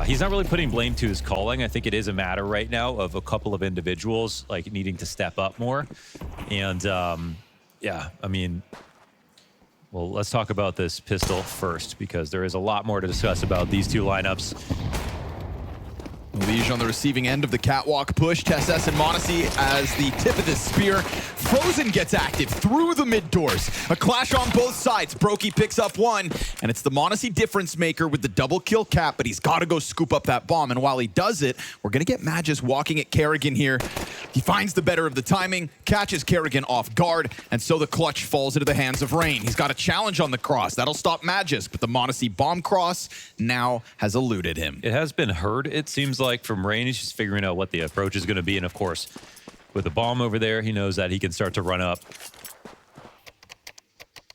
he's not really putting blame to his calling. I think it is a matter right now of a couple of individuals like needing to step up more. And yeah, I mean, well, let's talk about this pistol first because there is a lot more to discuss about these two lineups. Liege on the receiving end of the catwalk push. TeSeS and m0NESY as the tip of the spear. Frozen gets active through the mid doors. A clash on both sides. Brokey picks up one, and it's the m0NESY difference maker with the double kill cap, but he's got to go scoop up that bomb. And while he does it, we're going to get Magis walking at Karrigan here. He finds the better of the timing, catches Karrigan off guard, and so the clutch falls into the hands of Rain. He's got a challenge on the cross. That'll stop Magis, but the m0NESY bomb cross now has eluded him. It has been heard, it seems like, from Rain. He's just figuring out what the approach is going to be. And of course, with the bomb over there, he knows that he can start to run up.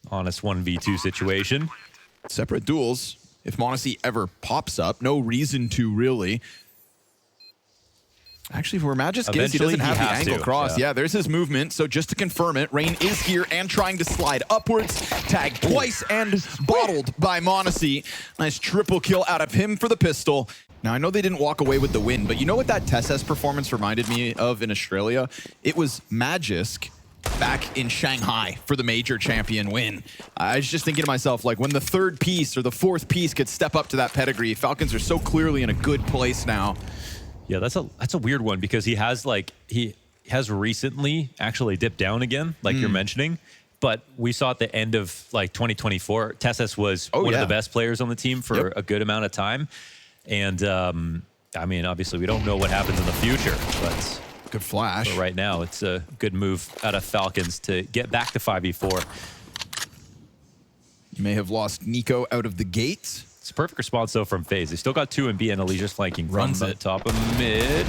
Honest 1v2 situation. Separate duels. If m0NESY ever pops up, no reason to really. Actually, for Magis Gibbs, he doesn't have the angle cross. Yeah, there's his movement. So just to confirm it, Rain is here and trying to slide upwards. Tagged twice and bottled by m0NESY. Nice triple kill out of him for the pistol. Now, I know they didn't walk away with the win, but you know what that TeSeS performance reminded me of in Australia? It was Magisk back in Shanghai for the major champion win. I was just thinking to myself, like, when the third piece or the fourth piece could step up to that pedigree, Falcons are so clearly in a good place now. Yeah, that's a weird one because he has recently actually dipped down again, like you're mentioning. But we saw at the end of like 2024, TeSeS was one of the best players on the team for a good amount of time. And I mean, obviously, we don't know what happens in the future, but good flash. But right now, it's a good move out of Falcons to get back to 5v4. You may have lost NiKo out of the gate. It's a perfect response, though, from FaZe. They still got 2 and B, and Alicia's flanking from the top of mid.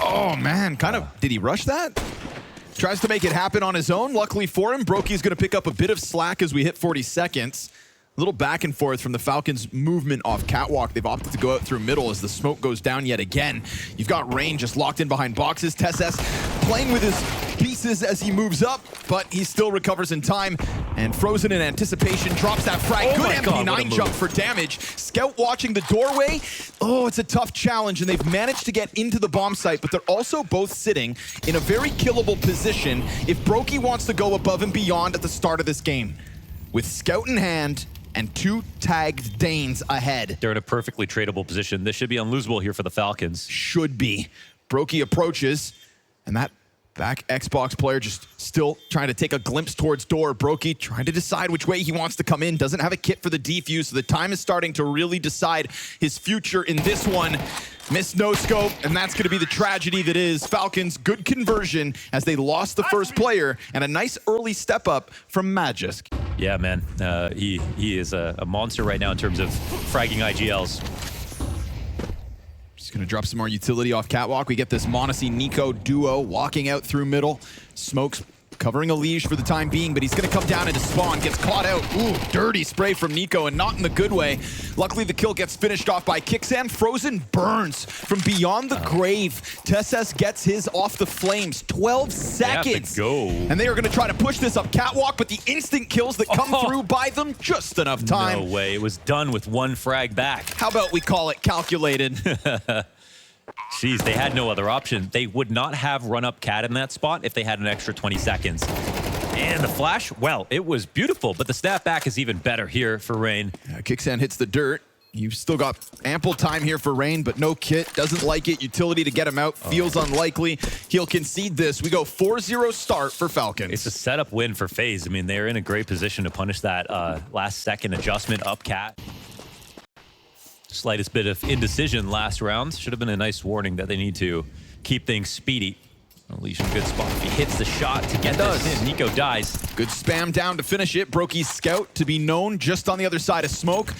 Oh, man. Did he rush that? Tries to make it happen on his own. Luckily for him, Brokey's going to pick up a bit of slack as we hit 40 seconds. A little back and forth from the Falcons' movement off catwalk. They've opted to go out through middle as the smoke goes down yet again. You've got Rain just locked in behind boxes. TeSeS playing with his pieces as he moves up, but he still recovers in time. And Frozen in anticipation drops that frag. Good MP9 jump for damage. Scout watching the doorway. Oh, it's a tough challenge, and they've managed to get into the bomb site, but they're also both sitting in a very killable position if Brokey wants to go above and beyond at the start of this game. With Scout in hand, and 2 tagged Danes ahead. They're in a perfectly tradable position. This should be unlosable here for the Falcons. Should be. Brokey approaches, and that back Xbox player just still trying to take a glimpse towards door. Brokey trying to decide which way he wants to come in. Doesn't have a kit for the defuse, so the time is starting to really decide his future in this one. Missed no scope, and that's going to be the tragedy that is Falcons. Good conversion as they lost the first player, and a nice early step up from Magisk. Yeah, man. He is a monster right now in terms of fragging IGLs. Just going to drop some more utility off catwalk. We get this m0NESY NiKo duo walking out through middle. Smokes covering a Liege for the time being, but he's going to come down into spawn. Gets caught out. Ooh, dirty spray from NiKo, and not in the good way. Luckily, the kill gets finished off by Kixan. Frozen burns from beyond the grave. TeSeS gets his off the flames. 12 seconds. Go. And they are going to try to push this up catwalk, but the instant kills that come through buy them just enough time. No way. It was done with 1 frag back. How about we call it calculated? Jeez, they had no other option. They would not have run up Cat in that spot if they had an extra 20 seconds. And the flash, well, it was beautiful, but the snap back is even better here for Rain. Yeah, Kixan hits the dirt. You've still got ample time here for Rain, but no kit. Doesn't like it. Utility to get him out. Feels unlikely. He'll concede this. We go 4-0 start for Falcons. It's a setup win for FaZe. I mean, they're in a great position to punish that last second adjustment up Cat. Slightest bit of indecision last round. Should have been a nice warning that they need to keep things speedy. Unleash a good spot. If he hits the shot to get this in, NiKo dies. Good spam down to finish it. Brokey's scout to be known just on the other side of smoke.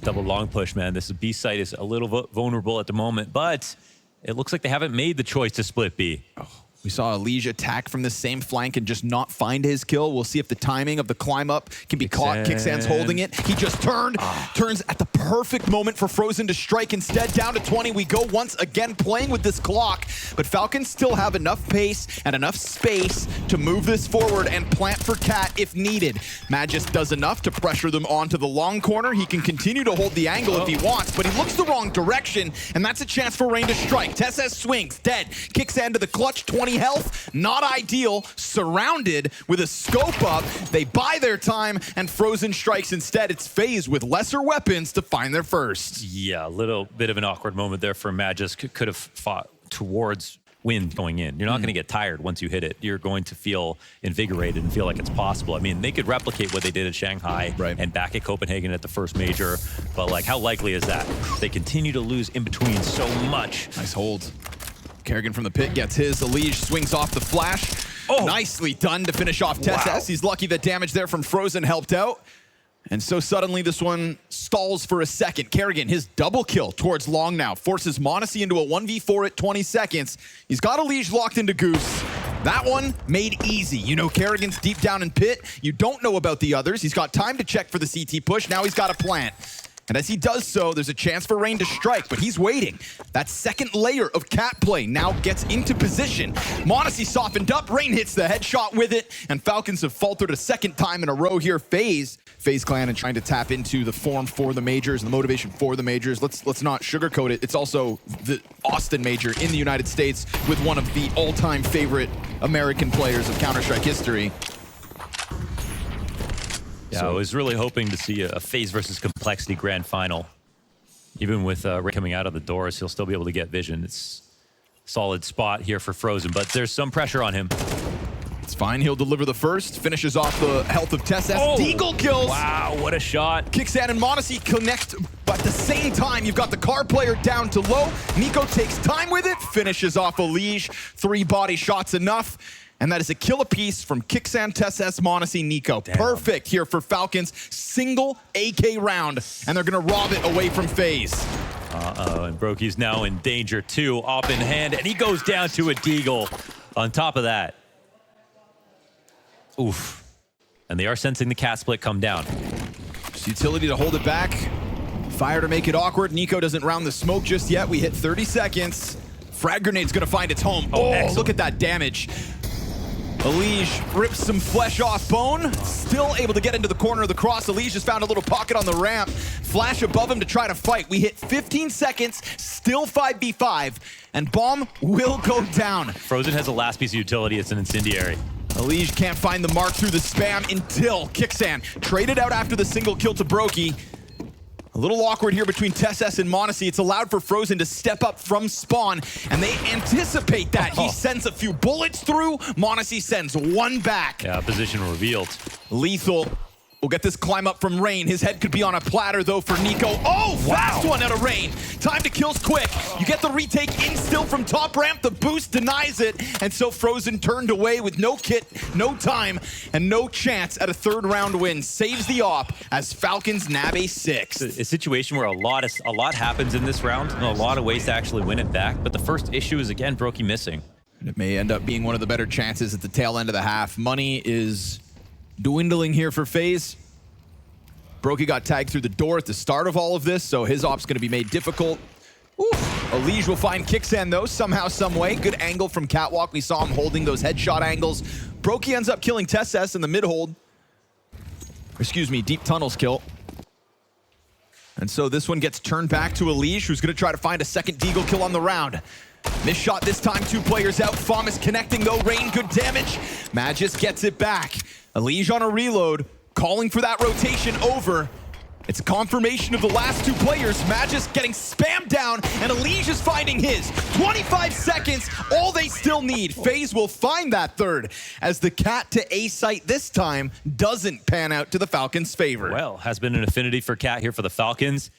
Double long push, man. This B site is a little vulnerable at the moment, but it looks like they haven't made the choice to split B. Oh, We saw Elige attack from the same flank and just not find his kill. We'll see if the timing of the climb up can be caught. Kicksands holding it. He just turns at the perfect moment for Frozen to strike. Instead, down to 20. We go once again playing with this clock, but Falcons still have enough pace and enough space to move this forward and plant for Cat if needed. Magisk does enough to pressure them onto the long corner. He can continue to hold the angle if he wants, but he looks the wrong direction, and that's a chance for Rain to strike. TeSeS swings, dead. Kicksand to the clutch, 20 health, not ideal. Surrounded with a scope up. They buy their time, and Frozen strikes instead. It's FaZe with lesser weapons to find their first. Yeah, a little bit of an awkward moment there for Magisk. Could have fought towards wind going in. You're not going to get tired once you hit it. You're going to feel invigorated and feel like it's possible. I mean, they could replicate what they did at Shanghai and back at Copenhagen at the first major, but like, how likely is that? They continue to lose in between so much. Nice hold. Kerrigan from the pit gets his. Elige swings off the flash. Nicely done to finish off TeSeS. He's lucky that damage there from Frozen helped out. And so suddenly this one stalls for a second. Kerrigan, his double kill towards long now, forces m0NESY into a 1v4 at 20 seconds. He's got Elige locked into Goose. That one made easy. You know Kerrigan's deep down in pit. You don't know about the others. He's got time to check for the CT push. Now he's got a plant. And as he does so, there's a chance for Rain to strike, but he's waiting. That second layer of cat play now gets into position. m0NESY softened up, Rain hits the headshot with it, and Falcons have faltered a second time in a row here. FaZe Clan and trying to tap into the form for the majors and the motivation for the majors. Let's not sugarcoat it. It's also the Austin major in the United States with one of the all-time favorite American players of Counter-Strike history. Yeah, so I was really hoping to see a FaZe versus Complexity grand final. Even with Ray coming out of the doors, he'll still be able to get vision. It's a solid spot here for Frozen, but there's some pressure on him. It's fine. He'll deliver the first. Finishes off the health of TeSeS. Deagle kills. Wow, what a shot. Kicksands and m0NESY connect, but at the same time, you've got the car player down to low. NiKo takes time with it. Finishes off Elige. 3 body shots enough. And that is a kill apiece from Kicksands, TeSeS, m0NESY, NiKo. Damn. Perfect here for Falcons. Single AK round. And they're going to rob it away from FaZe. And Brokey's now in danger too. Op in hand, and he goes down to a deagle. On top of that. Oof. And they are sensing the cat split come down. Just utility to hold it back. Fire to make it awkward. NiKo doesn't round the smoke just yet. We hit 30 seconds. Frag grenade's going to find its home. Oh, look at that damage. Elige rips some flesh off Bone. Still able to get into the corner of the cross. Elige just found a little pocket on the ramp. Flash above him to try to fight. We hit 15 seconds, still 5v5, and Bomb will go down. Frozen has a last piece of utility. It's an incendiary. Elige can't find the mark through the spam until Kicksands traded out after the single kill to Brokey. A little awkward here between TeSeS and m0NESY. It's allowed for Frozen to step up from spawn, and they anticipate that. He sends a few bullets through. m0NESY sends one back. Yeah, position revealed. Lethal. We'll get this climb up from Rain. His head could be on a platter, though, for NiKo. Oh, fast one out of Rain. Time to kills quick. You get the retake in still from top ramp. The boost denies it. And so Frozen turned away with no kit, no time, and no chance at a third round win. Saves the op as Falcons nab a 6. It's a situation where a lot happens in this round, and a lot of ways to actually win it back. But the first issue is, again, Brokey missing. And it may end up being one of the better chances at the tail end of the half. Money is dwindling here for FaZe. Brokey got tagged through the door at the start of all of this, so his op's going to be made difficult. Elige will find Kicksands, though, somehow, some way. Good angle from Catwalk. We saw him holding those headshot angles. Brokey ends up killing TeSeS in the mid-hold. Excuse me, deep tunnels kill. And so this one gets turned back to Elige, who's going to try to find a second deagle kill on the round. Missed shot this time, 2 players out. FaMAS connecting, though. Rain, good damage. Magisk gets it back. Elige on a reload, calling for that rotation over. It's a confirmation of the last 2 players. Magisk getting spammed down, and Elige is finding his. 25 seconds, all they still need. FaZe will find that third, as the cat to A site this time doesn't pan out to the Falcons' favor. Well, has been an affinity for Cat here for the Falcons.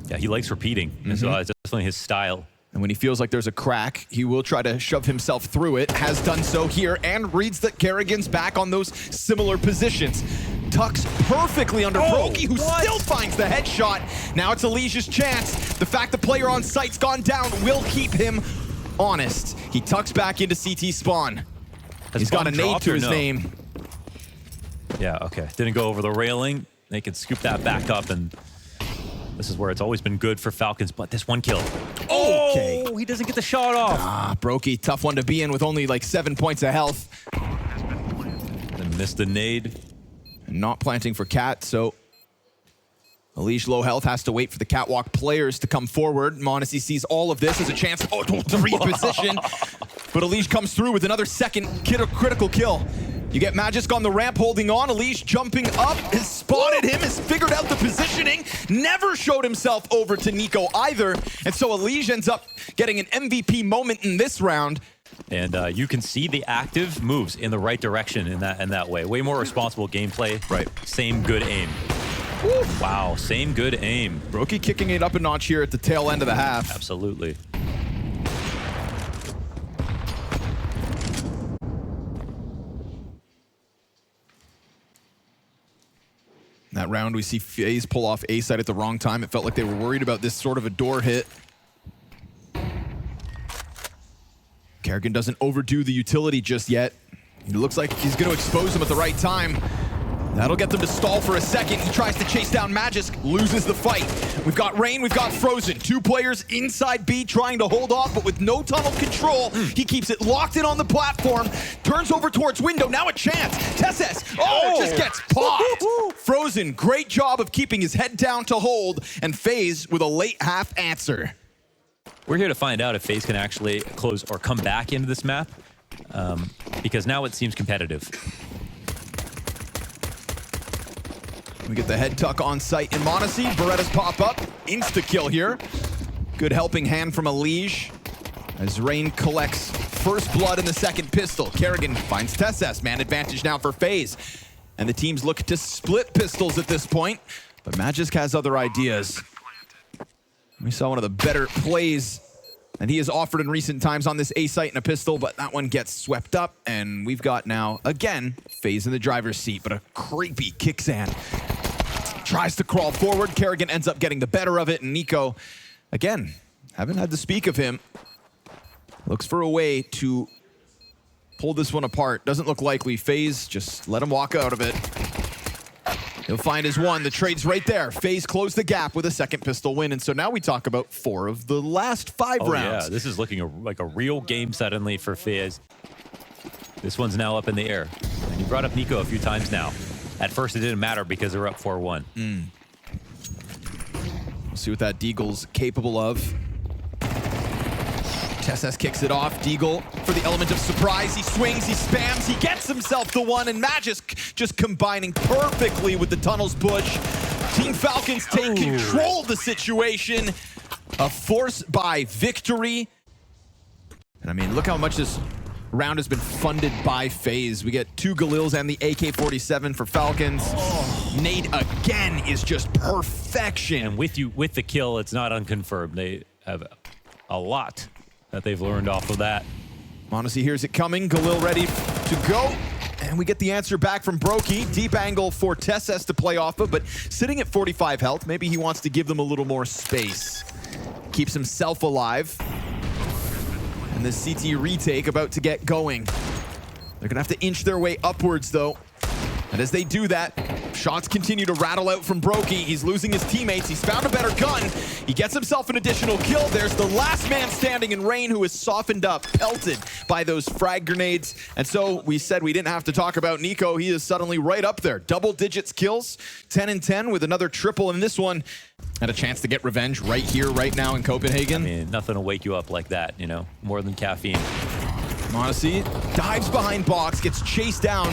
Yeah, he likes repeating, and so it's definitely his style. And when he feels like there's a crack, he will try to shove himself through it. Has done so here, and reads that Kerrigan's back on those similar positions. Tucks perfectly under Brokey, who still finds the headshot. Now it's Elige's chance. The fact the player on site's gone down will keep him honest. He tucks back into CT spawn. He's got a nade to his name. Yeah, okay. Didn't go over the railing. They can scoop that back up, and this is where it's always been good for Falcons, but this one kill. Okay. Oh, he doesn't get the shot off. Brokey, tough one to be in with only like 7 points of health. And missed the nade. And not planting for Cat, so Alish low health has to wait for the Catwalk players to come forward. m0NESY sees all of this as a chance to reposition, but Alish comes through with another second critical kill. You get Magisk on the ramp holding on. Alish jumping up, has spotted him, has figured out the positioning, never showed himself over to Nico either. And so Alish ends up getting an MVP moment in this round. And you can see the active moves in the right direction in that way. Way more responsible gameplay. Right. Same good aim. Woo. Wow, same good aim. Brokey kicking it up a notch here at the tail end of the half. Absolutely. That round, we see FaZe pull off A side at the wrong time. It felt like they were worried about this sort of a door hit. Kerrigan doesn't overdo the utility just yet. It looks like he's going to expose him at the right time. That'll get them to stall for a second. He tries to chase down Magisk, loses the fight. We've got Rain, we've got Frozen. 2 players inside B trying to hold off, but with no tunnel control, he keeps it locked in on the platform, turns over towards window, now a chance. Tesses, just gets popped. Frozen, great job of keeping his head down to hold, and FaZe with a late half answer. We're here to find out if FaZe can actually close or come back into this map, because now it seems competitive. We get the head tuck on site in m0NESY. Berettas pop up. Insta-kill here. Good helping hand from Alish as Rain collects first blood in the second pistol. Kerrigan finds Tesses. Man advantage now for FaZe. And the teams look to split pistols at this point, but Magisk has other ideas. We saw one of the better plays that he has offered in recent times on this A site in a pistol, but that one gets swept up, and we've got now, again, FaZe in the driver's seat, but a creepy Kixan tries to crawl forward. Kerrigan ends up getting the better of it, and Nico, again, haven't had to speak of him. Looks for a way to pull this one apart. Doesn't look likely. FaZe, just let him walk out of it. He'll find his one. The trade's right there. FaZe closed the gap with a second pistol win. And so now we talk about 4 of the last 5 rounds. Yeah, this is looking like a real game suddenly for FaZe. This one's now up in the air. And you brought up Nico a few times now. At first, it didn't matter because they were up 4-1. We'll see what that Deagle's capable of. Tesses kicks it off. Deagle for the element of surprise. He swings, he spams, he gets himself the one, and Magisk just combining perfectly with the tunnels push. Team Falcons take control of the situation. A force by victory. And I mean, look how much this round has been funded by FaZe. We get 2 Galils and the AK-47 for Falcons. Nade again is just perfection. And with the kill, it's not unconfirmed. They have a lot that they've learned off of that. m0NESY hears it coming. Galil ready to go. And we get the answer back from Brokey. Deep angle for Tesses to play off of, but sitting at 45 health, maybe he wants to give them a little more space. Keeps himself alive. And the CT retake about to get going. They're gonna have to inch their way upwards though. And as they do that, shots continue to rattle out from Brokey. He's losing his teammates. He's found a better gun. He gets himself an additional kill. There's the last man standing in Rain, who is softened up, pelted by those frag grenades. And so we said we didn't have to talk about Nico. He is suddenly right up there. Double digits kills, 10 and 10 with another triple in this one. Had a chance to get revenge right here, right now in Copenhagen. I mean, nothing will wake you up like that, you know, more than caffeine. m0NESY dives behind box, gets chased down.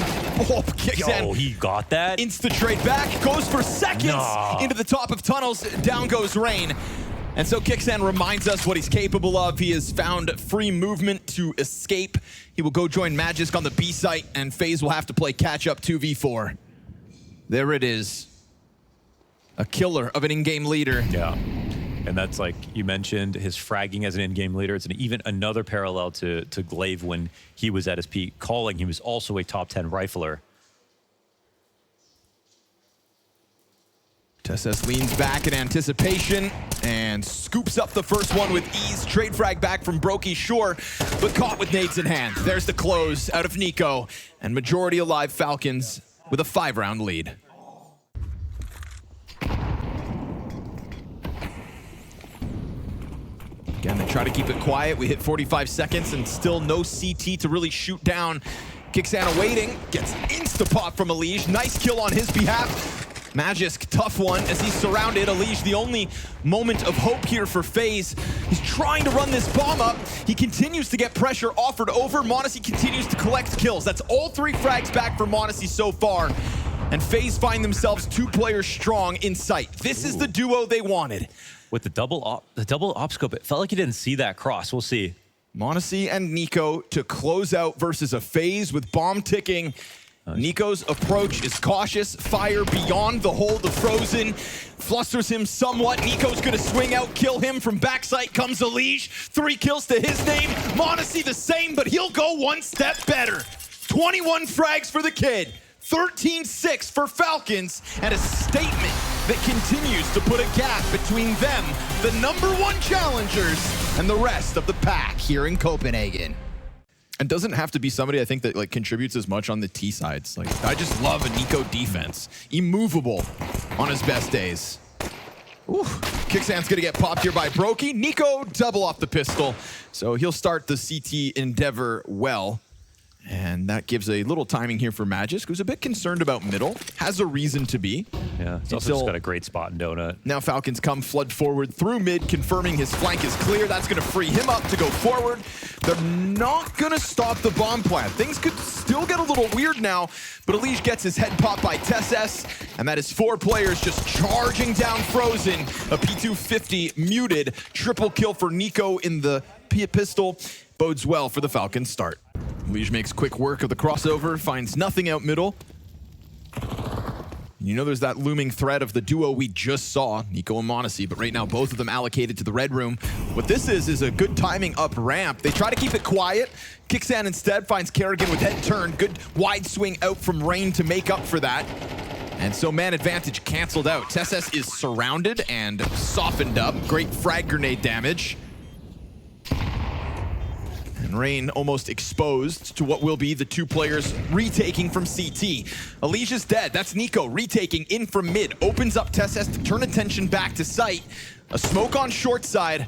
Kicks in. He got that? Insta trade back, goes for seconds into the top of tunnels. Down goes Rain. And so Kixan reminds us what he's capable of. He has found free movement to escape. He will go join Magisk on the B site, and FaZe will have to play catch-up 2v4. There it is. A killer of an in-game leader. Yeah. And that's, like you mentioned, his fragging as an in-game leader. It's even another parallel to Glaive when he was at his peak. Calling, he was also a top 10 rifler. TSS leans back in anticipation and scoops up the first one with ease. Trade frag back from Brokey, sure, but caught with nades in hand. There's the close out of NiKo, and majority alive Falcons with a 5-round lead. Again, they try to keep it quiet. We hit 45 seconds and still no CT to really shoot down. Kixana waiting, gets insta-pop from Elige. Nice kill on his behalf. Magisk, tough one as he's surrounded. Elige, the only moment of hope here for FaZe. He's trying to run this bomb up. He continues to get pressure offered over. m0NESY continues to collect kills. That's all 3 frags back for m0NESY so far. And FaZe find themselves 2 players strong in sight. This is the duo they wanted. With the double op scope, it felt like you didn't see that cross. We'll see. m0NESY and NiKo to close out versus a FaZe with bomb ticking. NiKo's approach is cautious. Fire beyond the hold of Frozen. Flusters him somewhat. NiKo's gonna swing out, kill him. From backside comes Elige. 3 kills to his name. m0NESY the same, but he'll go 1 step better. 21 frags for the kid. 13-6 for Falcons, and a statement that continues to put a gap between them, the #1 challengers, and the rest of the pack here in Copenhagen. And doesn't have to be somebody I think that like contributes as much on the T sides. Like I just love a NiKo defense, immovable on his best days. Ooh, Kixan's gonna get popped here by Brokey. NiKo double off the pistol, so he'll start the CT endeavor well. And that gives a little timing here for Magisk, who's a bit concerned about middle. Has a reason to be. Yeah, he's also just got a great spot in Donut. Now Falcons come flood forward through mid, confirming his flank is clear. That's going to free him up to go forward. They're not going to stop the bomb plant. Things could still get a little weird now, but Elige gets his head popped by TSS, and that is 4 players just charging down Frozen. A P250 muted. Triple kill for NiKo in the pistol. Bodes well for the Falcons start. Elige makes quick work of the crossover, finds nothing out middle. You know there's that looming threat of the duo we just saw, NiKo and m0NESY, but right now both of them allocated to the red room. What this is a good timing up ramp. They try to keep it quiet. Kixan instead finds Kerrigan with head turned. Good wide swing out from Rain to make up for that. And so man advantage canceled out. TSS is surrounded and softened up. Great frag grenade damage. And Rain almost exposed to what will be the 2 players retaking from CT. Elige's dead. That's NiKo retaking in from mid. Opens up TSS to turn attention back to site. A smoke on short side.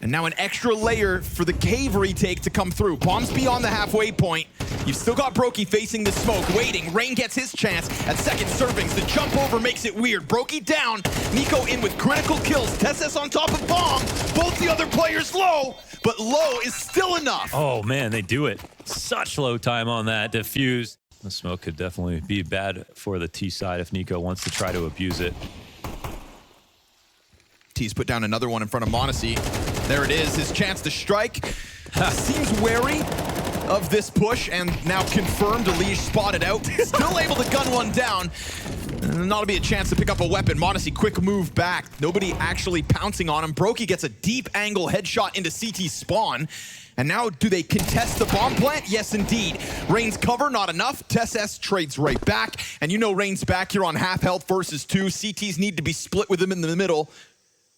And now an extra layer for the cave retake to come through. Bombs beyond the halfway point. You've still got Brokey facing the smoke, waiting. Rain gets his chance at second servings. The jump over makes it weird. Brokey down. NiKo in with critical kills. TSS on top of bomb. Both the other players low, but low is still enough. Oh man, they do it. Such low time on that defuse. The smoke could definitely be bad for the T side if NiKo wants to try to abuse it. T's put down another one in front of m0NESY. There it is, his chance to strike. Seems wary of this push, and now confirmed. Elige spotted out. Still able to gun one down. That'll be a chance to pick up a weapon. m0NESY quick move back. Nobody actually pouncing on him. Brokey gets a deep angle headshot into CT spawn. And now do they contest the bomb plant? Yes, indeed. Rain's cover, not enough. TSS trades right back. And you know Rain's back here on half health versus 2. CTs need to be split with him in the middle.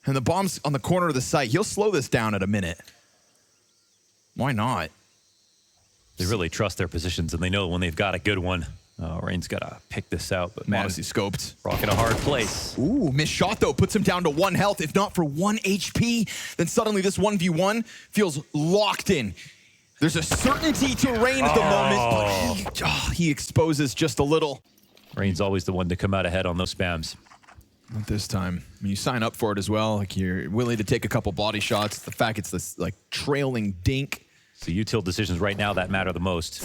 And the bomb's on the corner of the site. He'll slow this down at a minute. Why not? They really trust their positions, and they know when they've got a good one. Rain's got to pick this out, but m0NESY scoped. Rocking a hard place. Ooh, missed shot though, puts him down to 1 health. If not for 1 HP, then suddenly this 1v1 feels locked in. There's a certainty to Rain at the moment, but he exposes just a little. Rain's always the one to come out ahead on those spams. Not this time. I mean, you sign up for it as well. Like you're willing to take a couple body shots. The fact it's this like trailing dink. So util decisions right now that matter the most.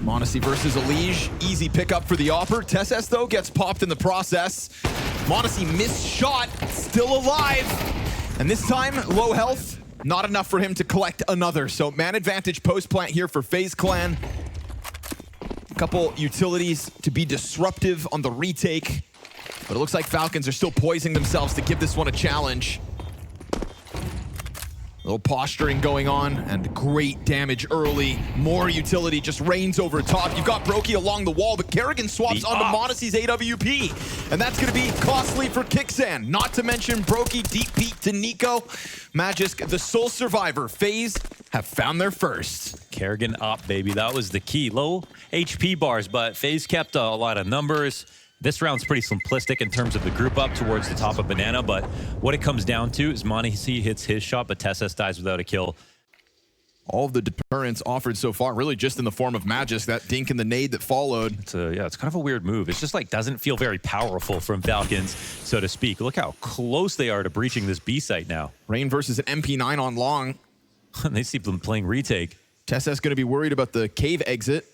m0NESY versus Elige. Easy pickup for the Opper. TSS though gets popped in the process. m0NESY missed shot. Still alive. And this time, low health. Not enough for him to collect another. So man advantage post plant here for FaZe Clan. A couple utilities to be disruptive on the retake. But it looks like Falcons are still poising themselves to give this one a challenge. A little posturing going on, and great damage early. More utility just rains over top. You've got Brokey along the wall, but Kerrigan swaps onto m0NESY's AWP. And that's going to be costly for Kixan. Not to mention Brokey deep peek to Nico. Magisk, the sole survivor. FaZe have found their first. Kerrigan up, baby. That was the key. Low HP bars, but FaZe kept a lot of numbers. This round's pretty simplistic in terms of the group up towards the top of Banana, but what it comes down to is m0NESY hits his shot, but TeSeS dies without a kill. All of the deterrents offered so far, really just in the form of Magisk, that dink and the nade that followed. It's kind of a weird move. It's just like doesn't feel very powerful from Falcons, so to speak. Look how close they are to breaching this B site now. Rain versus an MP9 on long. They see them playing retake. TeSeS going to be worried about the cave exit.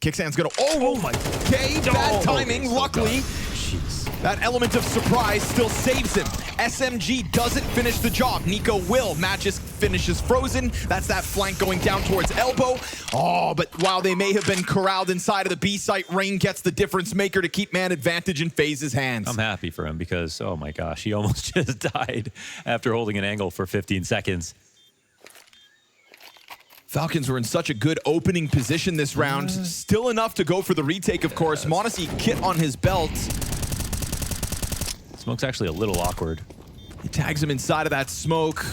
Kixan's gonna, oh my, okay, bad timing, luckily. Jeez. That element of surprise still saves him. SMG doesn't finish the job. Nico will. Magisk finishes frozen. That's that flank going down towards elbow. Oh, but while they may have been corralled inside of the B site, Rain gets the difference maker to keep man advantage in FaZe's hands. I'm happy for him because, oh my gosh, he almost just died after holding an angle for 15 seconds. Falcons were in such a good opening position this round. Still enough to go for the retake, of course. m0NESY kit on his belt. Smoke's actually a little awkward. He tags him inside of that smoke.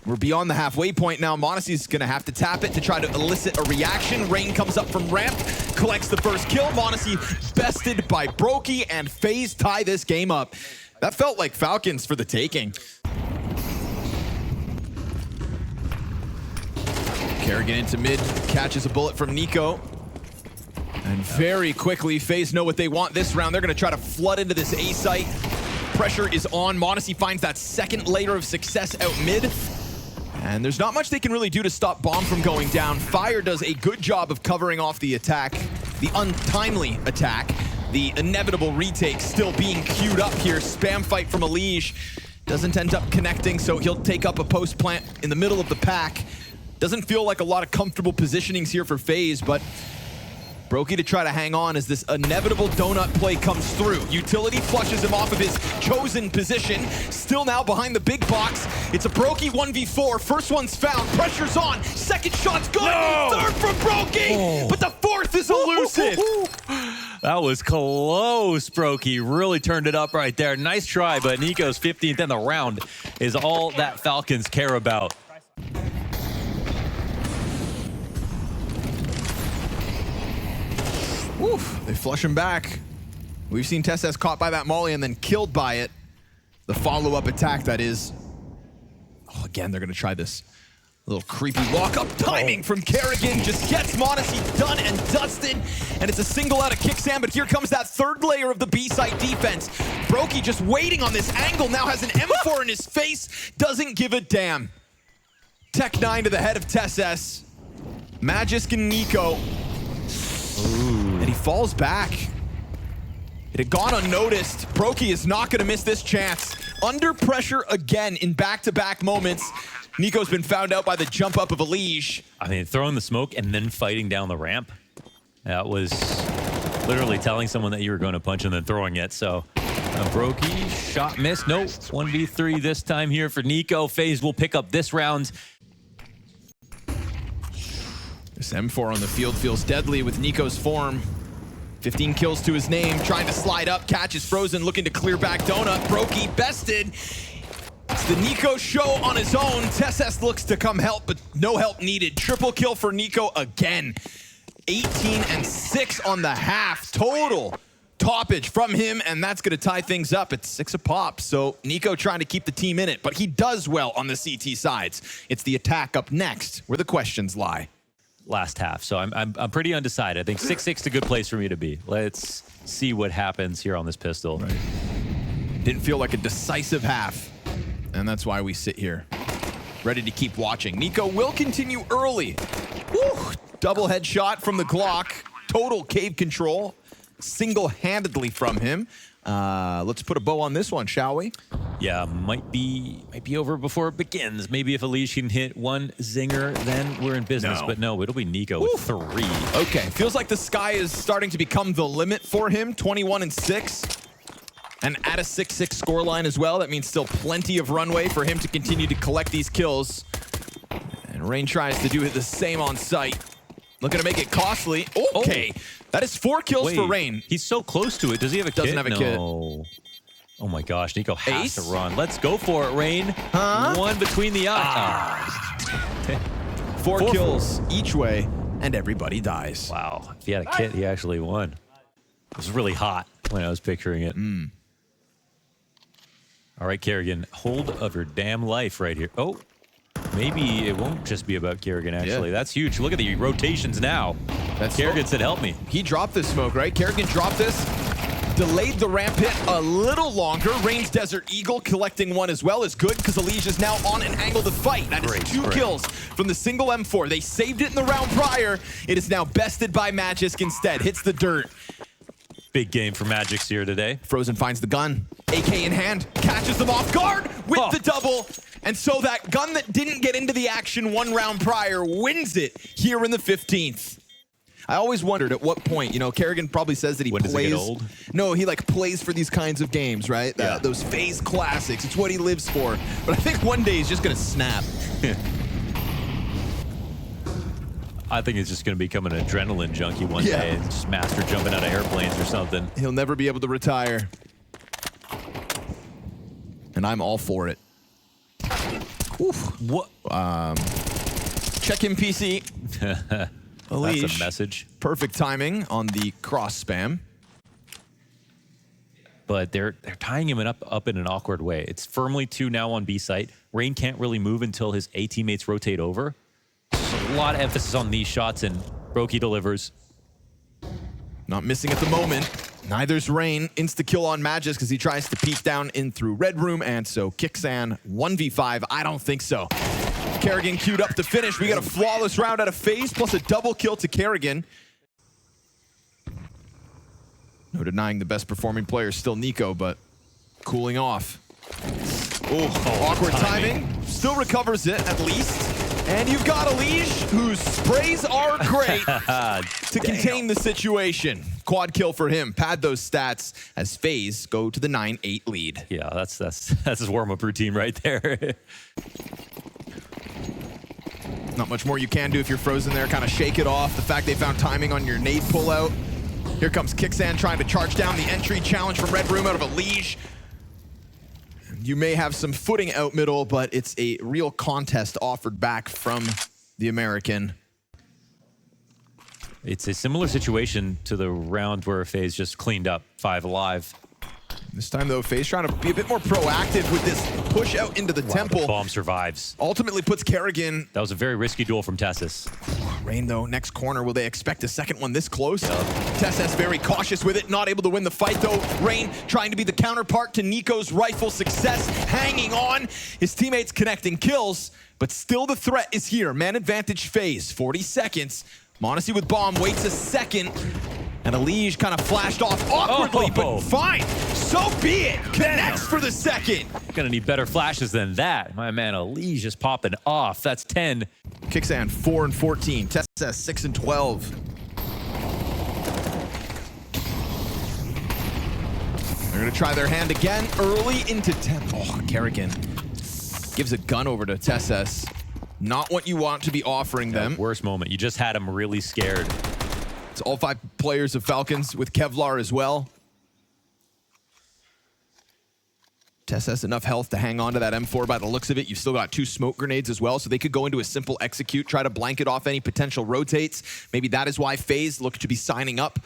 We're beyond the halfway point now. m0NESY's gonna have to tap it to try to elicit a reaction. Rain comes up from ramp, collects the first kill. m0NESY bested by Brokey, and FaZe tie this game up. That felt like Falcons for the taking. Kerrigan into mid, catches a bullet from Nico. And very quickly, FaZe know what they want this round. They're gonna try to flood into this A site. Pressure is on. m0NESY finds that second layer of success out mid. And there's not much they can really do to stop Bomb from going down. Fire does a good job of covering off the attack, the untimely attack. The inevitable retake still being queued up here. Spam fight from Elige. Doesn't end up connecting, so he'll take up a post plant in the middle of the pack. Doesn't feel like a lot of comfortable positionings here for FaZe, but Brokey to try to hang on as this inevitable donut play comes through. Utility flushes him off of his chosen position. Still now behind the big box. It's a Brokey 1v4. First one's found. Pressure's on. Second shot's good. No! Third from Brokey. But the fourth is elusive. That was close, Brokey. Really turned it up right there. Nice try, but Nico's 15th in the round is all that Falcons care about. Oof, they flush him back. We've seen TeSeS caught by that molly and then killed by it. The follow-up attack, that is. Oh, again, they're going to try this little creepy walk-up timing from Kerrigan. Just gets m0NESY done and dusted. And it's a single out of Kixan, but here comes that third layer of the B-site defense. Brokey just waiting on this angle, now has an M4 in his face. Doesn't give a damn. Tech9 to the head of TeSeS. Magisk and Nico. Ooh. And he falls back. It had gone unnoticed. Brokey is not going to miss this chance. Under pressure again in back-to-back moments. Nico's been found out by the jump up of Elige. I mean, throwing the smoke and then fighting down the ramp. That was literally telling someone that you were going to punch and then throwing it. So Brokey, shot missed. Nope, 1v3 this time here for Nico. FaZe will pick up this round. This M4 on the field feels deadly with Nico's form. 15 kills to his name, trying to slide up, catches frozen, looking to clear back donut. Brokey bested. It's the Nico show on his own. TeSeS looks to come help, but no help needed. Triple kill for Nico again. 18 and 6 on the half total. Toppage from him, and that's going to tie things up at 6 a pop. So Nico trying to keep the team in it, but he does well on the CT sides. It's the attack up next, where the questions lie. Last half, so I'm pretty undecided. I think 6-6 is a good place for me to be. Let's see what happens here on this pistol. Right. Didn't feel like a decisive half, and that's why we sit here, ready to keep watching. Nico will continue early. Woo! Double headshot from the Glock. Total cave control, single-handedly from him. Let's put a bow on this one, shall we? Yeah, might be over before it begins. Maybe if Elige can hit one zinger, then we're in business. No. But no, it'll be Nico with 3. Okay, feels like the sky is starting to become the limit for him. 21 and 6. And at a 6-6 scoreline as well, that means still plenty of runway for him to continue to collect these kills. And Rain tries to do it the same on site. Looking to make it costly. Okay, that is 4 kills for Rain. He's so close to it. Does he have a kit? Doesn't have a kit. No. Oh my gosh, Nico has Ace? to run. Let's go for it, Rain. One between the eyes. 4 kills each way, and everybody dies. Wow, if he had a kit, he actually won. It was really hot when I was picturing it. All right, Kerrigan, hold of your damn life right here. Oh, maybe it won't just be about Kerrigan, actually. That's huge. Look at the rotations now. Kerrigan said, help me. He dropped this smoke, right? Kerrigan dropped this. Delayed the ramp hit a little longer. Rain's Desert Eagle collecting one as well is good because Elige is now on an angle to fight. That is 2 kills from the single M4. They saved it in the round prior. It is now bested by Magisk instead. Hits the dirt. Big game for Magix here today. Frozen finds the gun. AK in hand. Catches them off guard with the double. And so that gun that didn't get into the action 1 round prior wins it here in the 15th. I always wondered at what point, you know, Kerrigan probably says that he plays. Does it get old? No, he like plays for these kinds of games, right? Those FaZe classics. It's what he lives for. But I think one day he's just gonna snap. I think he's just gonna become an adrenaline junkie one day and just master jumping out of airplanes or something. He'll never be able to retire. And I'm all for it. Oof. What? Check in PC. That's a message. Perfect timing on the cross spam. But they're tying him up in an awkward way. It's firmly 2 now on B site. Rain can't really move until his A teammates rotate over. So a lot of emphasis on these shots, and Brokey delivers. Not missing at the moment. Neither's Rain. Insta-kill on Magisk because he tries to peek down in through Red Room, and so Kixan 1v5. I don't think so. Kerrigan queued up to finish. We got a flawless round out of FaZe, plus a double kill to Kerrigan. No denying the best performing player is still Nico, but cooling off. Awkward timing. Still recovers it, at least. And you've got Elige, whose sprays are great to contain the situation. Quad kill for him. Pad those stats as FaZe go to the 9-8 lead. Yeah, that's his warm-up routine right there. Not much more you can do if you're frozen there. Kind of shake it off. The fact they found timing on your nade pullout. Here comes Kixan trying to charge down the entry. Challenge from Red Room out of Elige. You may have some footing out middle, but it's a real contest offered back from the American. It's a similar situation to the round where FaZe just cleaned up 5 alive. This time, though, FaZe trying to be a bit more proactive with this push out into the temple. The bomb survives. Ultimately puts Kerrigan. That was a very risky duel from Tessis. Rain, though, next corner. Will they expect a second one this close? Tessis very cautious with it. Not able to win the fight, though. Rain trying to be the counterpart to Nico's rifle success. Hanging on. His teammates connecting kills. But still the threat is here. Man advantage FaZe. 40 seconds. m0NESY with bomb. Waits a second. And Elige kind of flashed off awkwardly, but fine. So be it. Connects for the second. Gonna need better flashes than that. My man, Elige is popping off. That's 10. Kixan 4 and 14. Tessis 6 and 12. They're gonna try their hand again early into 10. Oh, Kerrigan gives a gun over to Tessis. Not what you want to be offering them. Worst moment. You just had him really scared. It's all 5 players of Falcons with Kevlar as well. Tess has enough health to hang on to that M4 by the looks of it. You've still got 2 smoke grenades as well, so they could go into a simple execute, try to blanket off any potential rotates. Maybe that is why FaZe look to be signing up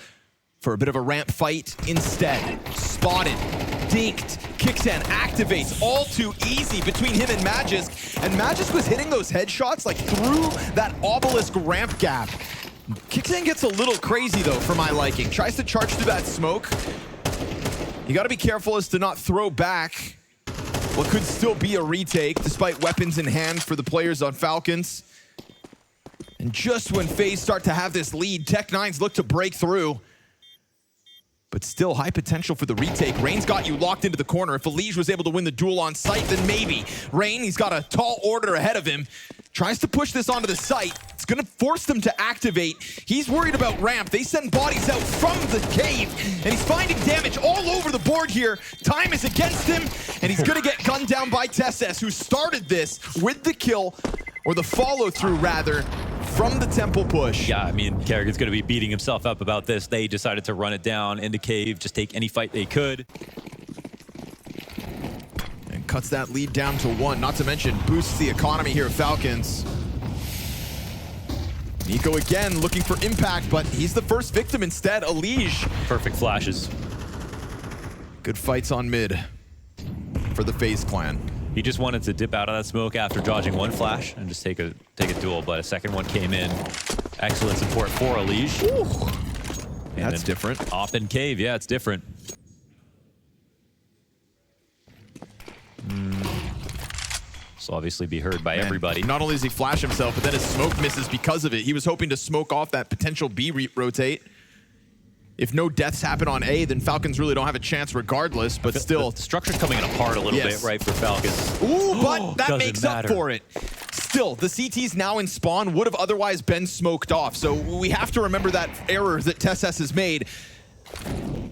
for a bit of a ramp fight instead. Spotted, dinked, Kixan activates, all too easy between him and Magisk. And Magisk was hitting those headshots like through that obelisk ramp gap. Kixan gets a little crazy though for my liking. Tries to charge through that smoke. You gotta be careful as to not throw back what could still be a retake despite weapons in hand for the players on Falcons. And just when FaZe start to have this lead, Tech9's look to break through. But still high potential for the retake. Rain's got you locked into the corner. If Elige was able to win the duel on site, then maybe. Rain, he's got a tall order ahead of him. Tries to push this onto the site. It's gonna force them to activate. He's worried about ramp. They send bodies out from the cave, and he's finding damage all over the board here. Time is against him, and he's gonna get gunned down by Decisive, who started this with the kill, or the follow-through rather, from the temple push. Yeah, I mean, Kerrigan's going to be beating himself up about this. They decided to run it down into cave, just take any fight they could. And cuts that lead down to 1, not to mention boosts the economy here at Falcons. Nico again looking for impact, but he's the first victim instead, Elige. Perfect flashes. Good fights on mid for the FaZe clan. He just wanted to dip out of that smoke after dodging one flash and just take a duel, but a second one came in. Excellent support for Elige. That's different. Op in cave, yeah, it's different. This will obviously be heard by everybody. Not only does he flash himself, but then his smoke misses because of it. He was hoping to smoke off that potential B rotate. If no deaths happen on A, then Falcons really don't have a chance regardless, but still. The structure's coming apart a little bit, right, for Falcons. Ooh, but that makes matter. up for it. Still, the CTs now in spawn would have otherwise been smoked off, so we have to remember that error that Tesses has made.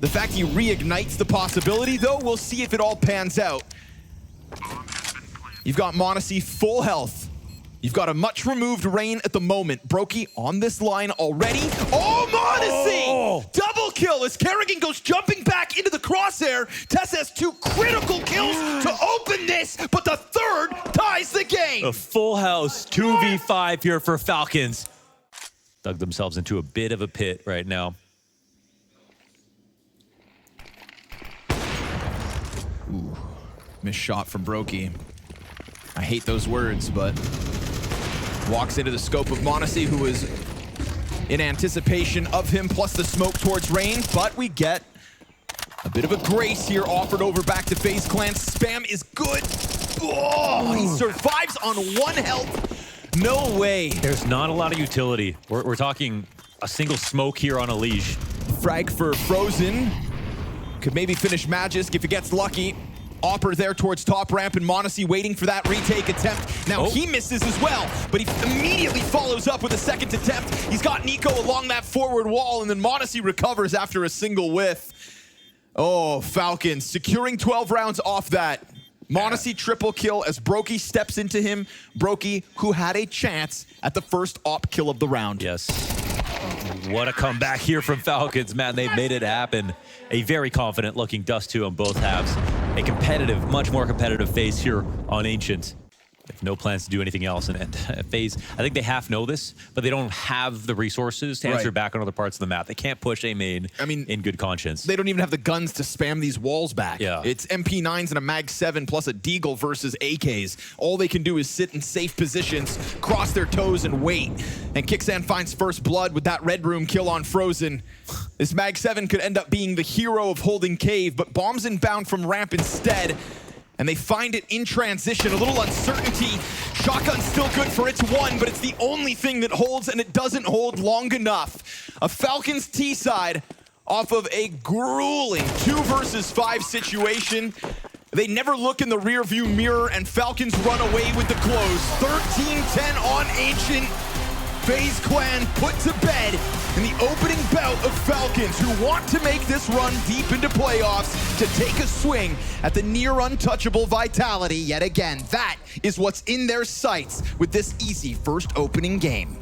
The fact he reignites the possibility, though, we'll see if it all pans out. You've got m0NESY full health. You've got a much removed Rain at the moment. Brokey on this line already. Oh, m0NESY! Oh! Double kill as Kerrigan goes jumping back into the crosshair. Tess has 2 critical kills to open this, but the third ties the game. A full house 2v5 here for Falcons. Dug themselves into a bit of a pit right now. Ooh, missed shot from Brokey. I hate those words, but walks into the scope of m0NESY, who is in anticipation of him, plus the smoke towards Rain, but we get a bit of a grace here offered over back to FaZe Clan. Spam is good. Oh, he survives on 1 health. No way. There's not a lot of utility. We're talking a single smoke here on Elige. Frag for Frozen. Could maybe finish Magisk if he gets lucky. Opper there towards top ramp, and m0NESY waiting for that retake attempt. Now he misses as well, but he immediately follows up with a second attempt. He's got Nico along that forward wall, and then m0NESY recovers after a single whiff. Oh, Falcons securing 12 rounds off that. m0NESY triple kill as Brokey steps into him. Brokey, who had a chance at the first op kill of the round. Yes. What a comeback here from Falcons, man. They've made it happen. A very confident looking Dust 2 on both halves. A competitive, much more competitive FaZe here on Ancient. They have no plans to do anything else. And FaZe, I think they half know this, but they don't have the resources to answer back on other parts of the map. They can't push A main in good conscience. They don't even have the guns to spam these walls back. Yeah. It's MP9s and a Mag 7 plus a Deagle versus AKs. All they can do is sit in safe positions, cross their toes, and wait. And Kicksan finds first blood with that Red Room kill on Frozen. This Mag 7 could end up being the hero of holding cave, but bombs inbound from ramp instead. And they find it in transition, a little uncertainty. Shotgun's still good for its 1, but it's the only thing that holds, and it doesn't hold long enough. A Falcons T side off of a grueling 2 versus 5 situation. They never look in the rear view mirror, and Falcons run away with the close. 13-10 on Ancient. FaZe Clan put to bed in the opening bout of Falcons, who want to make this run deep into playoffs to take a swing at the near untouchable Vitality yet again. That is what's in their sights with this easy first opening game.